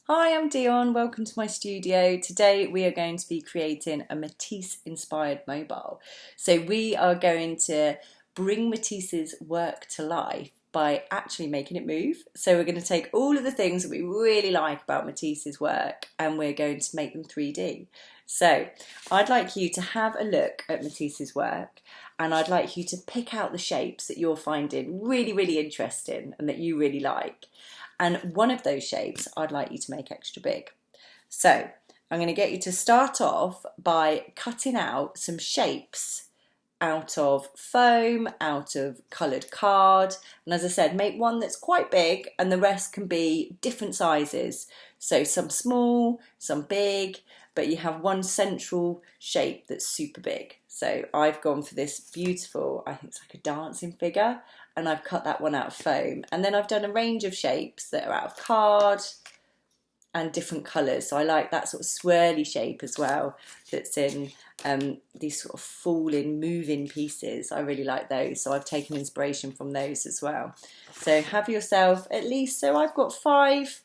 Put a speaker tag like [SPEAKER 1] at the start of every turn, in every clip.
[SPEAKER 1] Hi, I'm Dionne. Welcome to my studio. Today we are going to be creating a Matisse inspired mobile. So we are going to bring Matisse's work to life by actually making it move. So we're going to take all of the things that we really like about Matisse's work and we're going to make them 3D. So I'd like you to have a look at Matisse's work and I'd like you to pick out the shapes that you're finding really interesting and that you really like. And one of those shapes I'd like you to make extra big. So I'm going to get you to start off by cutting out some shapes out of foam, out of coloured card. And as I said, make one that's quite big and the rest can be different sizes. So some small, some big, but you have one central shape that's super big. So I've gone for this beautiful, I think it's like a dancing figure, and I've cut that one out of foam. And then I've done a range of shapes that are out of card and different colours. So I like that sort of swirly shape as well that's in these sort of falling, moving pieces. I really like those. So I've taken inspiration from those as well. So have yourself at least, so I've got five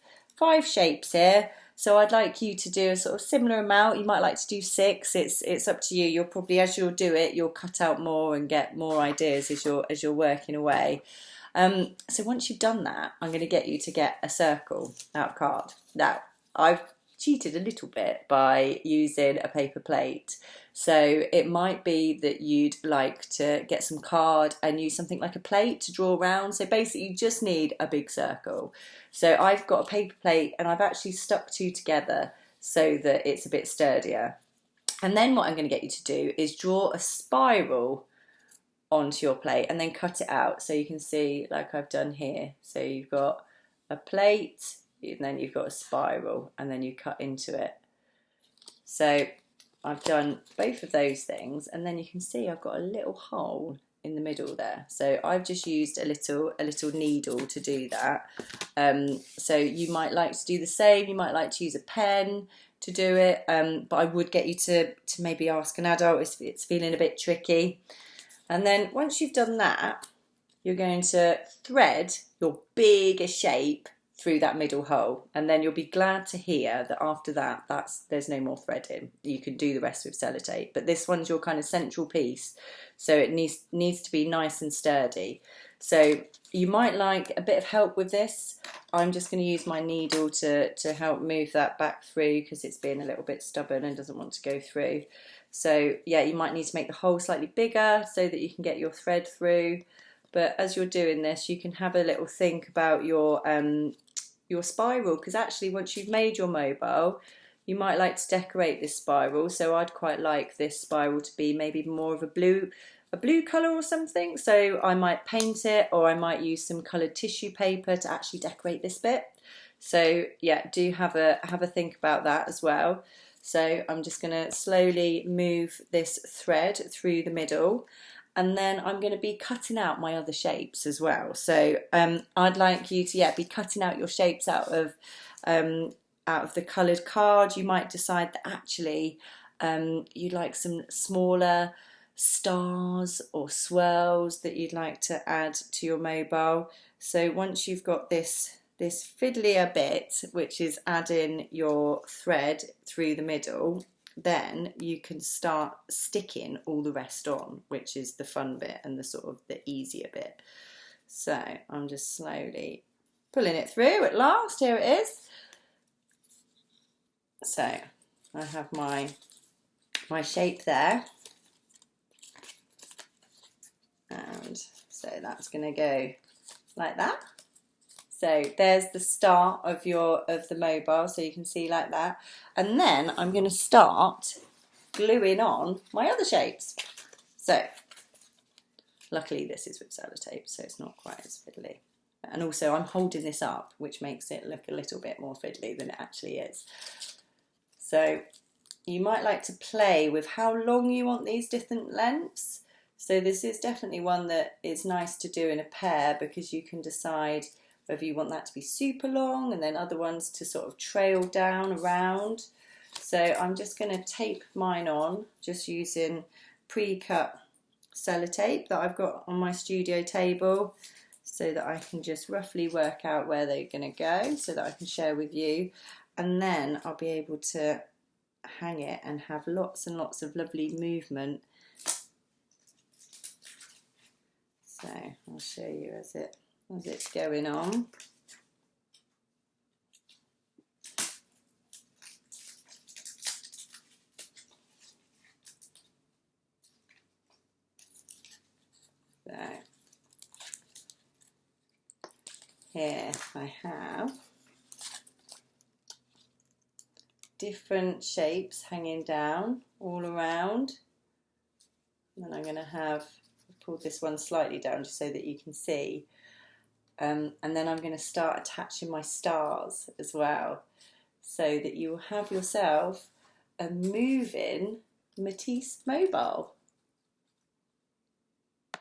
[SPEAKER 1] shapes here. So I'd like you to do a sort of similar amount. You might like to do 6. It's up to you. You'll probably, as you'll do it, you'll cut out more and get more ideas as you're working away. So once you've done that, I'm going to get you to get a circle out of card. Now, I've cheated a little bit by using a paper plate. So it might be that you'd like to get some card and use something like a plate to draw around. So basically you just need a big circle. So I've got a paper plate and I've actually stuck 2 together so that it's a bit sturdier. And then what I'm going to get you to do is draw a spiral onto your plate and then cut it out. So you can see like I've done here. So you've got a plate and then you've got a spiral and then you cut into it. So I've done both of those things and then you can see I've got a little hole in the middle there. So I've just used a little needle to do that. So you might like to do the same. You might like to use a pen to do it, but I would get you to maybe ask an adult if it's feeling a bit tricky. And then once you've done that, you're going to thread your biggest shape through that middle hole, and then you'll be glad to hear that after that there's no more threading. You can do the rest with sellotape, but this one's your kind of central piece, so it needs to be nice and sturdy. So you might like a bit of help with this. I'm just going to use my needle to help move that back through because it's being a little bit stubborn and doesn't want to go through. So yeah, you might need to make the hole slightly bigger so that you can get your thread through. But as you're doing this, you can have a little think about your spiral, because actually once you've made your mobile, you might like to decorate this spiral. So I'd quite like this spiral to be maybe more of a blue colour or something. So I might paint it, or I might use some coloured tissue paper to actually decorate this bit. So yeah, do have a think about that as well. So I'm just going to slowly move this thread through the middle, and then I'm going to be cutting out my other shapes as well. So I'd like you to be cutting out your shapes out of the coloured card. You might decide that actually you'd like some smaller stars or swirls that you'd like to add to your mobile. So once you've got this fiddlier bit, which is adding your thread through the middle, then you can start sticking all the rest on, which is the fun bit and the sort of the easier bit. So I'm just slowly pulling it through. At last, here it is. So I have my shape there, and so that's going to go like that. So there's the start of the mobile, so you can see like that. And then I'm going to start gluing on my other shapes. So luckily this is with sellotape, so it's not quite as fiddly. And also I'm holding this up, which makes it look a little bit more fiddly than it actually is. So you might like to play with how long you want these different lengths. So this is definitely one that is nice to do in a pair, because you can decide whether you want that to be super long and then other ones to sort of trail down around. So I'm just going to tape mine on, just using pre-cut sellotape that I've got on my studio table. so that I can just roughly work out where they're going to go so that I can share with you, and then I'll be able to hang it and have lots and lots of lovely movement. So I'll show you as it's going on. So here I have different shapes hanging down all around, and then I'm going to have pulled this one slightly down just so that you can see, and then I'm going to start attaching my stars as well, so that you will have yourself a moving Matisse mobile.